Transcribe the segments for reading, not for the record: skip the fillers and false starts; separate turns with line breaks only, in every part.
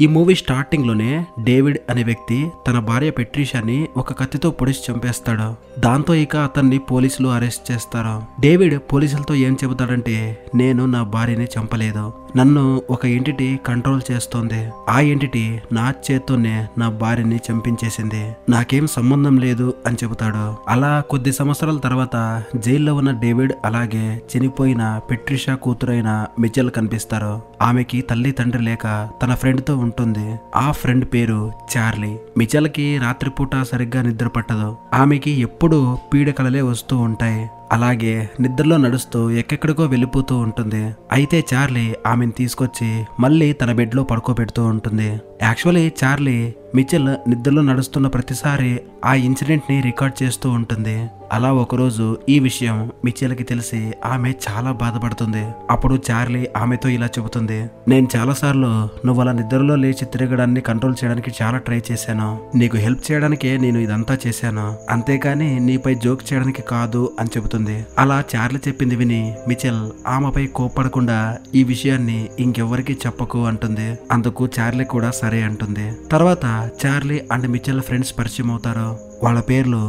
ఈ movie starting లోనే David అనే వ్యక్తి తన భార్య పెట్రిషాని ఒక కత్తితో పొడిచి చంపేస్తాడు. దాంతో ఇక అతన్ని పోలీసులు అరెస్ట్ చేస్తారు. డేవిడ్ పోలీసులతో ఏం చెబుతాడంటే, నేను నా భార్యని చంపలేదు, నన్ను ఒక ఎంటిటీ కంట్రోల్ చేస్తోంది, ఆ ఎంటిటీ నా చేత్తోనే నా భార్యని చంపించేసింది, నాకేం సంబంధం లేదు అని చెబుతాడు. అలా కొద్ది సంవత్సరాల తర్వాత జైల్లో ఉన్న డేవిడ్ అలాగే చనిపోయిన పెట్రిషా కూతురైన మిచెల్ కనిపిస్తారు. ఆమెకి తల్లి తండ్రి లేక తన ఫ్రెండ్ తో ఉంటుంది. ఆ ఫ్రెండ్ పేరు చార్లీ. మిచెల్ కి రాత్రిపూట సరిగ్గా నిద్ర పట్టదు. ఆమెకి ఎప్పుడూ పీడకలలే వస్తూ ఉంటాయి. అలాగే నిద్రలో నడుస్తూ ఎక్కడికో వెళ్ళిపోతూ ఉంటుంది. అయితే చార్లీ ఆమెను తీసుకొచ్చి మళ్ళీ తన బెడ్ లో పడుకోబెడుతూ ఉంటుంది. యాక్చువల్లీ చార్లీ మిచెల్ నిద్రలో నడుస్తున్న ప్రతిసారి ఆ ఇన్సిడెంట్ ని రికార్డ్ చేస్తూ ఉంటుంది. అలా ఒకరోజు ఈ విషయం మిచెల్ కి తెలిసి ఆమె చాలా బాధపడుతుంది. అప్పుడు చార్లీ ఆమెతో ఇలా చెబుతుంది, నేను చాలా సార్లు నువ్వు అలా నిద్రలో లేచి తిరగడాన్ని కంట్రోల్ చేయడానికి చాలా ట్రై చేశాను, నీకు హెల్ప్ చేయడానికే నేను ఇదంతా చేశాను, అంతేకాని నీపై జోక్ చేయడానికి కాదు అని చెబుతుంది. అలా చార్లీ చెప్పింది విని మిచెల్ ఆమెపై కోప్పడకుండా ఈ విషయాన్ని ఇంకెవ్వరికి చెప్పకు అంటుంది. అందుకు చార్లీ కూడా సరే అంటుంది. తర్వాత చార్లీ అండ్ మిచెల్ ఫ్రెండ్స్ పరిచయం అవుతారు. వాళ్ళ పేర్లు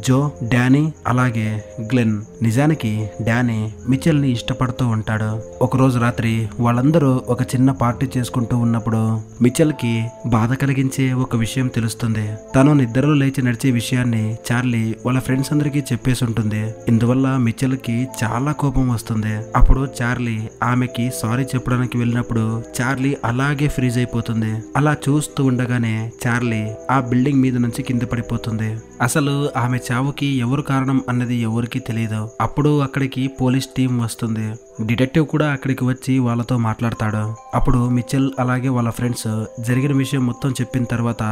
జో, డానీ అలాగే గ్లెన్. నిజానికి డానీ మిచెల్ ని ఇష్టపడుతూ ఉంటాడు. ఒకరోజు రాత్రి వాళ్ళందరూ ఒక చిన్న పార్టీ చేసుకుంటూ ఉన్నప్పుడు మిచెల్ కి బాధ కలిగించే ఒక విషయం తెలుస్తుంది. తను నిద్రలో లేచి నడిచే విషయాన్ని చార్లీ వాళ్ళ ఫ్రెండ్స్ అందరికీ చెప్పేసి ఉంటుంది. ఇందువల్ల మిచెల్ కి చాలా కోపం వస్తుంది. అప్పుడు చార్లీ ఆమెకి సారీ చెప్పడానికి వెళ్ళినప్పుడు చార్లీ అలాగే ఫ్రీజ్ అయిపోతుంది. అలా చూస్తూ ఉండగానే చార్లీ ఆ బిల్డింగ్ మీద నుంచి కింద పడిపోతుంది. అసలు ఆమె చావుకి ఎవరు కారణం అన్నది ఎవరికి తెలియదు. అప్పుడు అక్కడికి పోలీస్ టీం వస్తుంది. డిటెక్టివ్ కూడా అక్కడికి వచ్చి వాళ్ళతో మాట్లాడతాడు. అప్పుడు మిచెల్ అలాగే వాళ్ళ ఫ్రెండ్స్ జరిగిన విషయం మొత్తం చెప్పిన తర్వాత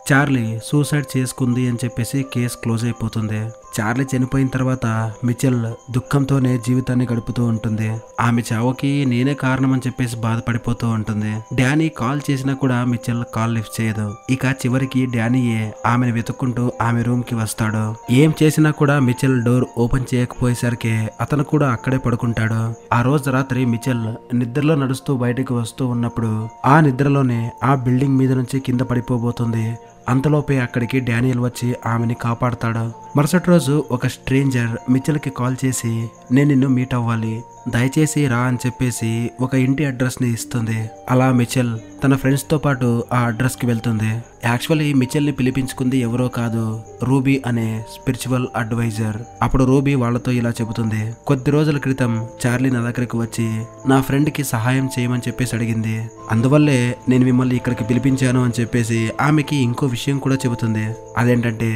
చార్లీ సూసైడ్ చేసుకుంది అని చెప్పేసి కేసు క్లోజ్ అయిపోతుంది. చార్లీ చనిపోయిన తర్వాత మిచెల్ దుఃఖంతోనే జీవితాన్ని గడుపుతూ ఉంటుంది. ఆమె చావుకి నేనే కారణం అని చెప్పేసి బాధపడిపోతూ ఉంటుంది. డానీ కాల్ చేసినా కూడా మిచెల్ కాల్ లిఫ్ట్ చేయదు. ఇక చివరికి డానీయే ఆమెను వెతుక్కుంటూ ఆమె రూమ్ కి వస్తాడు. ఏం చేసినా కూడా మిచెల్ డోర్ ఓపెన్ చేయకపోయేసరికి అతను కూడా అక్కడే పడుకుంటాడు. ఆ రోజు రాత్రి మిచెల్ నిద్రలో నడుస్తూ బయటకు వస్తూ ఉన్నప్పుడు ఆ నిద్రలోనే ఆ బిల్డింగ్ మీద నుంచి కింద పడిపోబోతుంది. అంతలోపే అక్కడికి డానియల్ వచ్చి ఆమెని కాపాడతాడు. మరుసటి రోజు ఒక స్ట్రేంజర్ మిచెల్ కి కాల్ చేసి, నేను నిన్ను మీట్ అవ్వాలి, దయచేసి రా అని చెప్పేసి ఒక ఇంటి అడ్రస్ ని ఇస్తుంది. అలా మిచెల్ తన ఫ్రెండ్స్ తో పాటు ఆ అడ్రస్ కి వెళ్తుంది. యాక్చువల్లీ మిచెల్ ని పిలిపించుకుంది ఎవరో కాదు, రూబీ అనే స్పిరిచువల్ అడ్వైజర్. అప్పుడు రూబీ వాళ్ళతో ఇలా చెబుతుంది, కొద్ది రోజుల క్రితం చార్లీ నా దగ్గరికి వచ్చి నా ఫ్రెండ్ కి సహాయం చేయమని చెప్పేసి అడిగింది, అందువల్లే నేను మిమ్మల్ని ఇక్కడికి పిలిపించాను అని చెప్పేసి ఆమెకి ఇంకో విషయం కూడా చెబుతుంది. అదేంటంటే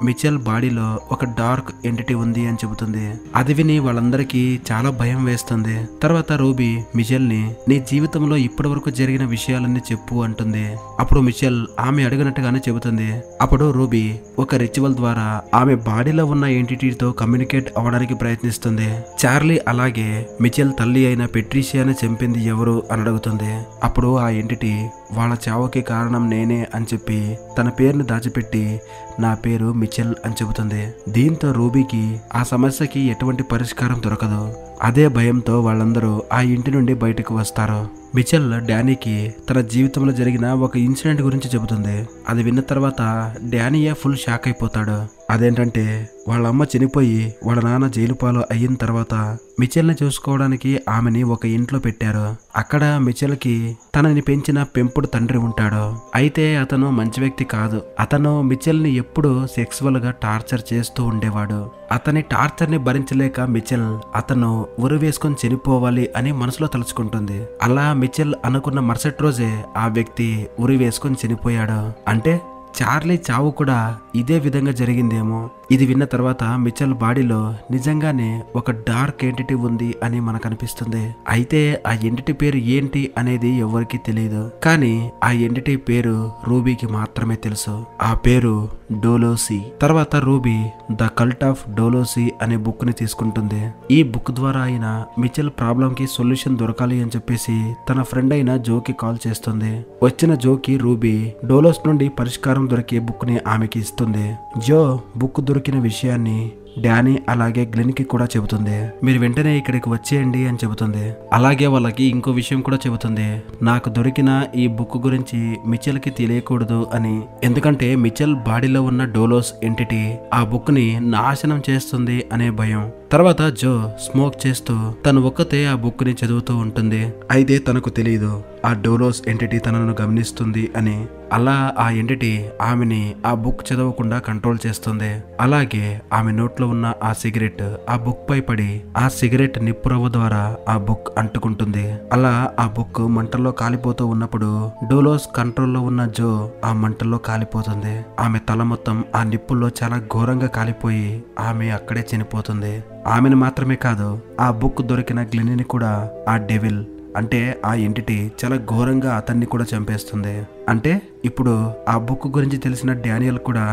మిచెల్ బాడీలో ఒక డార్క్ ఎంటిటీ ఉంది అని చెబుతుంది. అది విని వాళ్ళందరికీ చాలా భయం వేస్తుంది. తర్వాత రూబీ మిచెల్ ని నీ జీవితంలో ఇప్పటి వరకు జరిగిన విషయాలన్నీ చెప్పు అంటుంది. అప్పుడు మిచెల్ ఆమె అడిగినట్టుగానే చెబుతుంది. అప్పుడు రూబీ ఒక రిచువల్ ద్వారా ఆమె బాడీలో ఉన్న ఎంటిటీతో కమ్యూనికేట్ అవ్వడానికి ప్రయత్నిస్తుంది. చార్లీ అలాగే మిచెల్ తల్లి అయిన పెట్రిషియాని చంపింది ఎవరు అని అడుగుతుంది. అప్పుడు ఆ ఎంటిటీ వాళ్ళ చావుకి కారణం నేనే అని చెప్పి తన పేరుని దాచిపెట్టి నా పేరు మిచెల్ అని చెబుతుంది. దీంతో రూబీకి ఆ సమస్యకి ఎటువంటి పరిష్కారం దొరకదు. అదే భయంతో వాళ్ళందరూ ఆ ఇంటి నుండి బయటకు వస్తారు. మిచెల్ డానీకి తన జీవితంలో జరిగిన ఒక ఇన్సిడెంట్ గురించి చెబుతుంది. అది విన్న తర్వాత డానీయే ఫుల్ షాక్ అయిపోతాడు. అదేంటంటే వాళ్ళ అమ్మ చనిపోయి వాళ్ళ నాన్న జైలు పాలు అయిన తర్వాత మిచెల్ ని చూసుకోవడానికి ఆమెని ఒక ఇంట్లో పెట్టారు. అక్కడ మిచెల్ కి తనని పెంచిన పెంపుడు తండ్రి ఉంటాడు. అయితే అతను మంచి వ్యక్తి కాదు. అతను మిచెల్ ని ఎప్పుడు సెక్సువల్ గా టార్చర్ చేస్తూ ఉండేవాడు. అతని టార్చర్ ని భరించలేక మిచెల్ అతను ఉరి వేసుకొని చనిపోవాలి అని మనసులో తలుచుకుంటుంది. అలా మిచెల్ అనుకున్న మరుసటి రోజే ఆ వ్యక్తి ఉరి వేసుకొని చనిపోయాడు. అంటే చార్లీ చావు కూడా ఇదే విధంగా జరిగిందేమో. ఇది విన్న తర్వాత మిచెల్ బాడీలో నిజంగానే ఒక డార్క్ ఎంటిటీ ఉంది అని మనకు అనిపిస్తుంది. అయితే ఆ ఎంటిటీ పేరు ఏంటి అనేది ఎవరికి తెలియదు. కానీ ఆ ఎంటిటీ పేరు రూబీకి మాత్రమే తెలుసు. ఆ పేరు డోలోసి. తర్వాత రూబీ ద కల్ట్ ఆఫ్ డోలోసి అనే బుక్ ని తీసుకుంటుంది. ఈ బుక్ ద్వారా అయిన మిచెల్ ప్రాబ్లం కి సొల్యూషన్ దొరకాలి అని చెప్పేసి తన ఫ్రెండ్ అయిన జోకి కాల్ చేస్తుంది. వచ్చిన జోకి రూబీ డోలోస్ నుండి పరిష్కారం దొరికే బుక్ ని ఆమెకి ఇస్తుంది. జో బుక్ దొరికిన విషయాన్ని డానీ అలాగే గ్లెన్ కి కూడా చెబుతుంది. మీరు వెంటనే ఇక్కడికి వచ్చేయండి అని చెబుతుంది. అలాగే వాళ్ళకి ఇంకో విషయం కూడా చెబుతుంది. నాకు దొరికిన ఈ బుక్ గురించి మిచెల్ కి తెలియకూడదు అని. ఎందుకంటే మిచెల్ బాడీలో ఉన్న డోలోస్ ఎంటిటీ ఆ బుక్ ని నాశనం చేస్తుంది అనే భయం. తర్వాత జో స్మోక్ చేస్తూ తను ఒక్కతే ఆ బుక్ ని చదువుతూ ఉంటుంది. అయితే తనకు తెలియదు ఆ డోలోస్ ఎంటిటీ తనను గమనిస్తుంది అని. అలా ఆ ఎంటిటీ ఆమెని ఆ బుక్ చదవకుండా కంట్రోల్ చేస్తుంది. అలాగే ఆమె నోట్లో ఉన్న ఆ సిగరెట్ ఆ బుక్ పై పడి ఆ సిగరెట్ నిప్పురవ్వ ద్వారా ఆ బుక్ అంటుకుంటుంది. అలా ఆ బుక్ మంటల్లో కాలిపోతూ ఉన్నప్పుడు డోలోస్ కంట్రోల్లో ఉన్న జో ఆ మంటల్లో కాలిపోతుంది. ఆమె తల మొత్తం ఆ నిప్పుల్లో చాలా ఘోరంగా కాలిపోయి ఆమె అక్కడే చనిపోతుంది. ఆమెను మాత్రమే కాదు, ఆ బుక్ దొరికిన గ్లెన్ని కూడా ఆ డెవిల్ అంటే ఆ ఎంటిటీ చాలా ఘోరంగా అతన్ని కూడా చంపేస్తుంది. అంటే ఇప్పుడు ఆ బుక్ గురించి తెలిసిన డానియల్ కూడా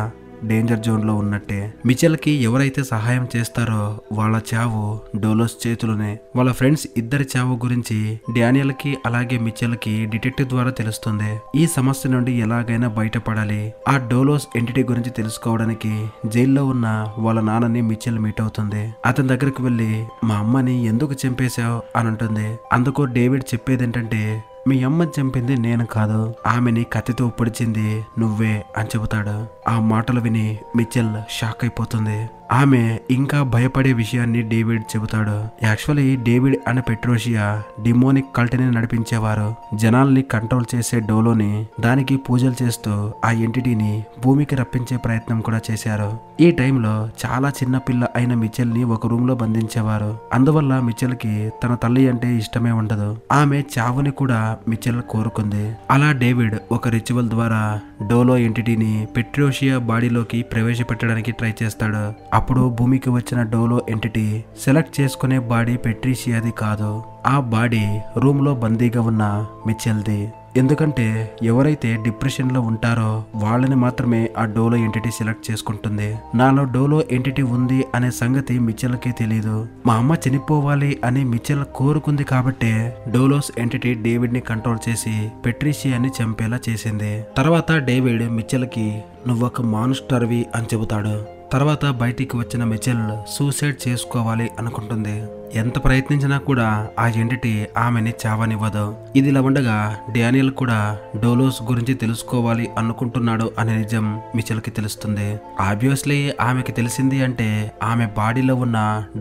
డేంజర్ జోన్ లో ఉన్నట్టే. మిచెల్ కి ఎవరైతే సహాయం చేస్తారో వాళ్ళ చావు డోలోస్ చేతులోనే. వాళ్ళ ఫ్రెండ్స్ ఇద్దరి చావు గురించి డానియల్ కి అలాగే మిచెల్ కి డిటెక్టివ్ ద్వారా తెలుస్తుంది. ఈ సమస్య నుండి ఎలాగైనా బయటపడాలి. ఆ డోలోస్ ఎంటిటీ గురించి తెలుసుకోవడానికి జైల్లో ఉన్న వాళ్ళ నాన్నని మిచెల్ మీట్ అవుతుంది. అతని దగ్గరకు వెళ్లి మా అమ్మని ఎందుకు చంపేశావు అని అంటుంది. అందుకు డేవిడ్ చెప్పేది ఏంటంటే మీ అమ్మని చంపింది నేను కాదు, ఆమెని కత్తితో పొడిచింది నువ్వే అని చెబుతాడు. ఆ మాటలు విని మిచెల్ షాక్ అయిపోతుంది. ఆమె ఇంకా భయపడే విషయాన్ని డేవిడ్ చెబుతాడు. యాక్చువల్లీ డేవిడ్ అనే పెట్రోషియా డిమోనిక్ కల్ట్ని నడిపించేవారు. జనాల్ని కంట్రోల్ చేసే డోలోని దానికి పూజలు చేస్తూ ఆ ఎంటిటీని భూమికి రప్పించే ప్రయత్నం కూడా చేశారు. ఈ టైంలో చాలా చిన్న పిల్ల అయిన మిచెల్ ని ఒక రూమ్ లో బంధించేవారు. అందువల్ల మిచెల్ కి తన తల్లి అంటే ఇష్టమే ఉండదు. ఆమె చావుని కూడా మిచెల్ కోరుకుంది. అలా డేవిడ్ ఒక రిచువల్ ద్వారా డోలో ఎంటిటీని పెట్రోషియా బాడీలోకి ప్రవేశపెట్టడానికి ట్రై చేస్తాడు. అప్పుడు భూమికి వచ్చిన డోలో ఎంటిటీ సెలెక్ట్ చేసుకునే బాడీ పెట్రిషియాది కాదు, ఆ బాడీ రూమ్ లో బందీగా ఉన్న మిచెల్ది. ఎందుకంటే ఎవరైతే డిప్రెషన్ లో ఉంటారో వాళ్ళని మాత్రమే ఆ డోలో ఎంటిటీ సెలెక్ట్ చేసుకుంటుంది. నాలో డోలో ఎంటిటీ ఉంది అనే సంగతి మిచెల్ కి తెలీదు. మా అమ్మ చనిపోవాలి అని మిచెల్ కోరుకుంది కాబట్టే డోలోస్ ఎంటిటీ డేవిడ్ ని కంట్రోల్ చేసి పెట్రిషియాని చంపేలా చేసింది. తర్వాత డేవిడ్ మిచెల్ కి నువ్వొక మాన్స్టర్వి అని చెబుతాడు. తర్వాత బయటికి వచ్చిన మిచెల్ సూసైడ్ చేసుకోవాలి అనుకుంటుంది. ఎంత ప్రయత్నించినా కూడా ఆ ఎంటిటీ ఆమెని చావనివ్వదు. ఇదిలా ఉండగా డానియల్ కూడా డోలోస్ గురించి తెలుసుకోవాలి అనుకుంటున్నాడు అనే నిజం మిచెల్ కి తెలుస్తుంది. ఆబ్వియస్లీ ఆమెకి తెలిసింది అంటే ఆమె బాడీలో ఉన్న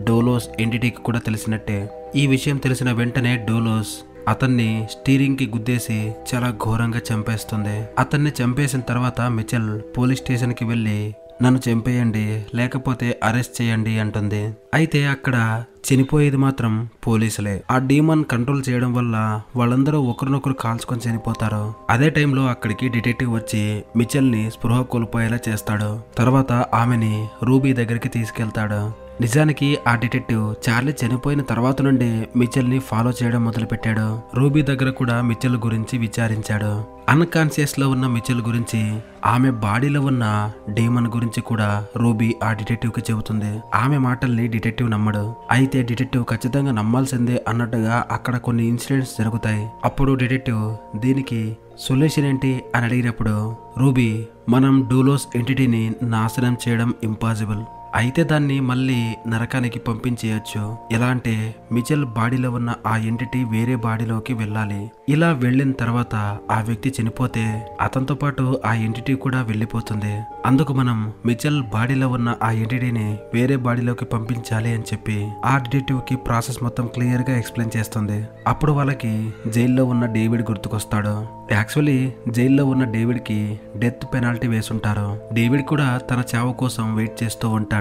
డోలోస్ ఎంటిటీకి కూడా తెలిసినట్టే. ఈ విషయం తెలిసిన వెంటనే డోలోస్ అతన్ని స్టీరింగ్ కి గుద్దేసి చాలా ఘోరంగా చంపేస్తుంది. అతన్ని చంపేసిన తర్వాత మిచెల్ పోలీస్ స్టేషన్ కి వెళ్లి నన్ను చంపేయండి లేకపోతే అరెస్ట్ చేయండి అంటుంది. అయితే అక్కడ చనిపోయేది మాత్రం పోలీసులే. ఆ డీమన్ కంట్రోల్ చేయడం వల్ల వాళ్ళందరూ ఒకరినొకరు కాల్చుకొని చనిపోతారు. అదే టైంలో అక్కడికి డిటెక్టివ్ వచ్చి మిచెల్ ని స్పృహ కోల్పోయేలా చేస్తాడు. తర్వాత ఆమెని రూబీ దగ్గరికి తీసుకెళ్తాడు. నిజానికి ఆ డిటెక్టివ్ చార్లీ చనిపోయిన తర్వాత నుండి మిచెల్ ని ఫాలో చేయడం మొదలు పెట్టాడు. రూబీ దగ్గర కూడా మిచెల్ గురించి విచారించాడు. అన్కాన్షియస్ లో ఉన్న మిచెల్ గురించి, ఆమె బాడీలో ఉన్న డీమన్ గురించి కూడా రూబీ ఆ డిటెక్టివ్ కి చెబుతుంది. ఆమె మాటల్ని డిటెక్టివ్ నమ్మడు. అయితే డిటెక్టివ్ ఖచ్చితంగా నమ్మాల్సిందే అన్నట్టుగా అక్కడ కొన్ని ఇన్సిడెంట్స్ జరుగుతాయి. అప్పుడు డిటెక్టివ్ దీనికి సొల్యూషన్ ఏంటి అని అడిగినప్పుడు రూబీ మనం డోలోస్ ఎంటిటీని నాశనం చేయడం ఇంపాసిబుల్, అయితే దాన్ని మళ్ళీ నరకానికి పంపించేయచ్చు. ఎలా అంటే మిచెల్ బాడీలో ఉన్న ఆ ఎంటిటీ వేరే బాడీలోకి వెళ్ళాలి. ఇలా వెళ్ళిన తర్వాత ఆ వ్యక్తి చనిపోతే అతనితో పాటు ఆ ఎంటిటీ కూడా వెళ్ళిపోతుంది. అందుకు మనం మిచెల్ బాడీలో ఉన్న ఆ ఎంటిటీని వేరే బాడీలోకి పంపించాలి అని చెప్పి ఆ డిటెక్టివ్ కి ప్రాసెస్ మొత్తం క్లియర్ గా ఎక్స్ప్లెయిన్ చేస్తుంది. అప్పుడు వాళ్ళకి జైల్లో ఉన్న డేవిడ్ గుర్తుకొస్తాడు. యాక్చువల్లీ జైల్లో ఉన్న డేవిడ్ కి డెత్ పెనాల్టీ వేసుంటారు. డేవిడ్ కూడా తన చావు కోసం వెయిట్ చేస్తూ ఉంటాడు.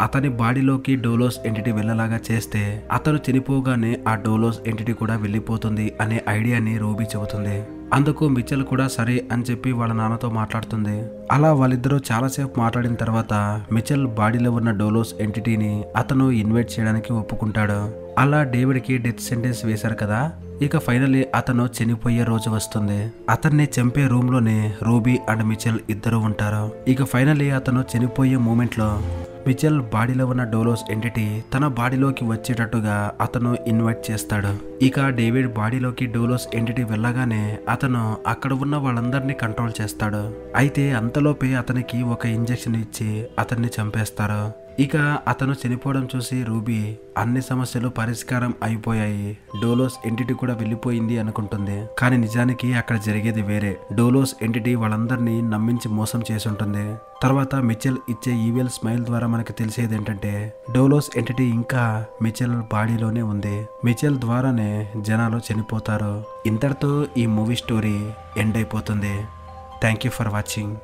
అతని బాడీలోకి డోలోస్ ఎంటిటీ వెళ్ళలాగా చేస్తే అతను చనిపోగానే ఆ డోలోస్ ఎంటిటీ కూడా వెళ్ళిపోతుంది అనే ఐడియాని రూబీ చెబుతుంది. అందుకు మిచెల్ కూడా సరే అని చెప్పి వాళ్ళ నాన్నతో మాట్లాడుతుంది. అలా వాళ్ళిద్దరూ చాలాసేపు మాట్లాడిన తర్వాత మిచెల్ బాడీలో ఉన్న డోలోస్ ఎంటిటీని అతను ఇన్వైట్ చేయడానికి ఒప్పుకుంటాడు. అలా డేవిడ్ కి డెత్ సెంటెన్స్ వేశారు కదా, ఇక ఫైనల్లీ అతను చనిపోయే రోజు వస్తుంది. అతన్ని చంపే రూమ్ లోనే రూబీ అండ్ మిచెల్ ఇద్దరు ఉంటారు. ఇక ఫైనల్లీ అతను చనిపోయే మూమెంట్ లో మిచెల్ బాడీలో ఉన్న డోలోస్ ఎంటిటీ తన బాడీలోకి వచ్చేటట్టుగా అతను ఇన్వైట్ చేస్తాడు. ఇక డేవిడ్ బాడీలోకి డోలోస్ ఎంటిటీ వెళ్ళగానే అతను అక్కడ ఉన్న వాళ్ళందరినీ కంట్రోల్ చేస్తాడు. అయితే అంతలోపే అతనికి ఒక ఇంజెక్షన్ ఇచ్చి అతన్ని చంపేస్తారు. ఇక అతను చనిపోవడం చూసి రూబీ అన్ని సమస్యలు పరిష్కారం అయిపోయాయి, డోలోస్ ఎంటిటీ కూడా వెళ్ళిపోయింది అనుకుంటుంది. కానీ నిజానికి అక్కడ జరిగేది వేరే. డోలోస్ ఎంటిటీ వాళ్ళందరినీ నమ్మించి మోసం చేసి ఉంటుంది. తర్వాత మిచెల్ ఇచ్చే ఈవిల్ స్మైల్ ద్వారా మనకి తెలిసేది ఏంటంటే డోలోస్ ఎంటిటీ ఇంకా మిచెల్ బాడీలోనే ఉంది. మిచెల్ ద్వారానే జనాలు చనిపోతారు. ఇంతటితో ఈ మూవీ స్టోరీ ఎండ్ అయిపోతుంది. Thank you for watching.